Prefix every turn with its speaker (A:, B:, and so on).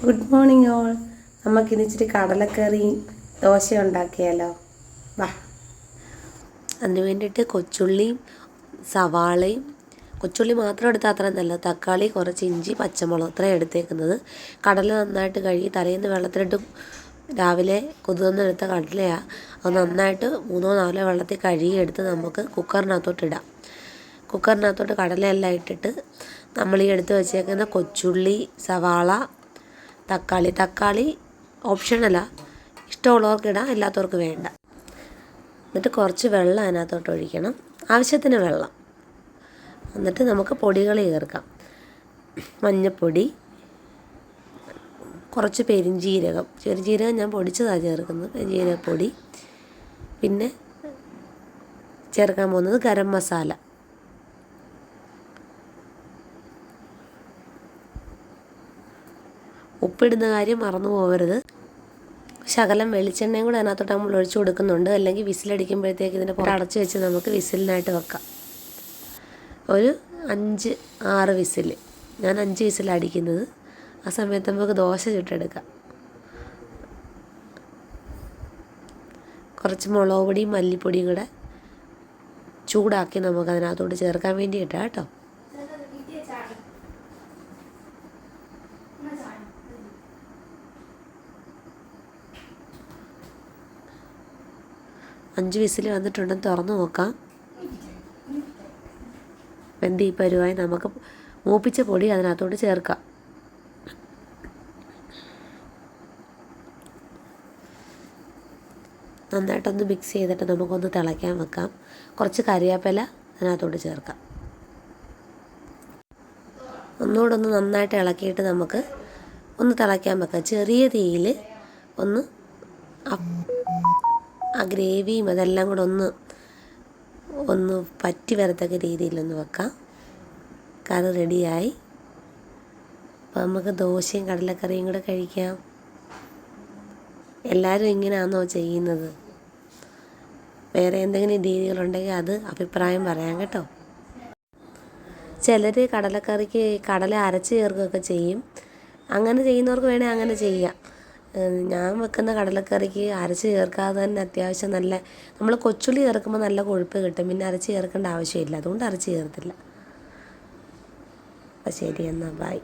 A: Good morning all. നമുക്കിനി ഇച്ചിരി കടലക്കറിയും ദോശ ഉണ്ടാക്കിയാലോ? വാ. അതിന് വേണ്ടിയിട്ട് കൊച്ചുള്ളിയും സവാളയും, കൊച്ചുള്ളി മാത്രം എടുത്താൽ അത്ര നല്ല, തക്കാളി, കുറച്ച് ഇഞ്ചി, പച്ചമുളക് അത്രയും എടുത്തേക്കുന്നത്. കടല നന്നായിട്ട് കഴുകി തലേന്ന് വെള്ളത്തിലിട്ട് രാവിലെ കുതിർന്നെടുത്ത കടലയാണ്. അത് നന്നായിട്ട് 3-4 വെള്ളത്തിൽ കഴുകിയെടുത്ത് നമുക്ക് കുക്കറിനകത്തോട്ടിടാം. കുക്കറിനകത്തോട്ട് കടലയെല്ലാം ഇട്ടിട്ട് നമ്മൾ ഈ എടുത്ത് വെച്ചേക്കുന്ന കൊച്ചുള്ളി, സവാള, തക്കാളി ഓപ്ഷണലാണ്, ഇഷ്ടമുള്ളവർക്ക് ഇടാം, ഇല്ലാത്തവർക്ക് വേണ്ട. എന്നിട്ട് കുറച്ച് വെള്ളം അതിനകത്തോട്ട് ഒഴിക്കണം, ആവശ്യത്തിന് വെള്ളം. എന്നിട്ട് നമുക്ക് പൊടികൾ ചേർക്കാം. മഞ്ഞൾപ്പൊടി, കുറച്ച് ചെറുജീരകം ഞാൻ പൊടിച്ചതാണ് ചേർക്കുന്നത്, പെരുംജീരകപ്പൊടി. പിന്നെ ചേർക്കാൻ പോകുന്നത് ഗരം മസാല. ഉപ്പിടുന്ന കാര്യം മറന്നു പോകരുത്. ശകലം വെളിച്ചെണ്ണയും കൂടെ അതിനകത്തോട്ട് നമ്മൾ ഒഴിച്ചു കൊടുക്കുന്നുണ്ട്. അല്ലെങ്കിൽ വിസിലടിക്കുമ്പോഴത്തേക്ക് ഇതിൻ്റെ പുറത്ത് അടച്ച് വെച്ച് നമുക്ക് വിസിലിനായിട്ട് വെക്കാം. ഒരു 5-6 വിസിൽ. ഞാൻ 5 വിസിലടിക്കുന്നത്. ആ സമയത്ത് നമുക്ക് ദോശ ചുട്ടെടുക്കാം. കുറച്ച് മുളക് പൊടിയും മല്ലിപ്പൊടിയും കൂടെ ചൂടാക്കി നമുക്ക് അതിനകത്തോട്ട് ചേർക്കാൻ വേണ്ടിയിട്ടാണ് കേട്ടോ. അഞ്ച് വിസിൽ വന്നിട്ടുണ്ടെന്ന് തുറന്ന് നോക്കാം. വെന്ത് ഈ പരുവായി നമുക്ക് മൂപ്പിച്ച പൊടി അതിനകത്തോട്ട് ചേർക്കാം. നന്നായിട്ടൊന്ന് മിക്സ് ചെയ്തിട്ട് നമുക്കൊന്ന് തിളയ്ക്കാൻ വെക്കാം. കുറച്ച് കറിവേപ്പില അതിനകത്തോട്ട് ചേർക്കാം. ഒന്നുകൂടെ ഒന്ന് നന്നായിട്ട് ഇളക്കിയിട്ട് നമുക്ക് ഒന്ന് തിളയ്ക്കാൻ വെക്കാം. ചെറിയ തീയിൽ ഒന്ന് ആ ഗ്രേവിയും അതെല്ലാം കൂടെ ഒന്ന് പറ്റി വരത്തക്ക രീതിയിലൊന്ന് വെക്കാം. കറി റെഡിയായി. അപ്പോൾ നമുക്ക് ദോശയും കടലക്കറിയും കൂടെ കഴിക്കാം. എല്ലാവരും ഇങ്ങനെയാണോ ചെയ്യുന്നത്? വേറെ എന്തെങ്കിലും രീതികളുണ്ടെങ്കിൽ അത് അഭിപ്രായം പറയാം കേട്ടോ. ചിലർ കടലക്കറിക്ക് കടല അരച്ച് ചേർക്കുകയൊക്കെ ചെയ്യും. അങ്ങനെ ചെയ്യുന്നവർക്ക് വേണേൽ അങ്ങനെ ചെയ്യാം. ഞാൻ വെക്കുന്ന കടലക്കറിക്ക് അരച്ച് ചേർക്കാതെ തന്നെ അത്യാവശ്യം നല്ല, നമ്മൾ കൊച്ചുള്ളി ചേർക്കുമ്പോൾ നല്ല കൊഴുപ്പ് കിട്ടും. പിന്നെ അരച്ച് ചേർക്കേണ്ട ആവശ്യമില്ല, അതുകൊണ്ട് അരച്ച് ചേർത്തില്ല. അപ്പോൾ ശരി, എന്നാൽ ബൈ.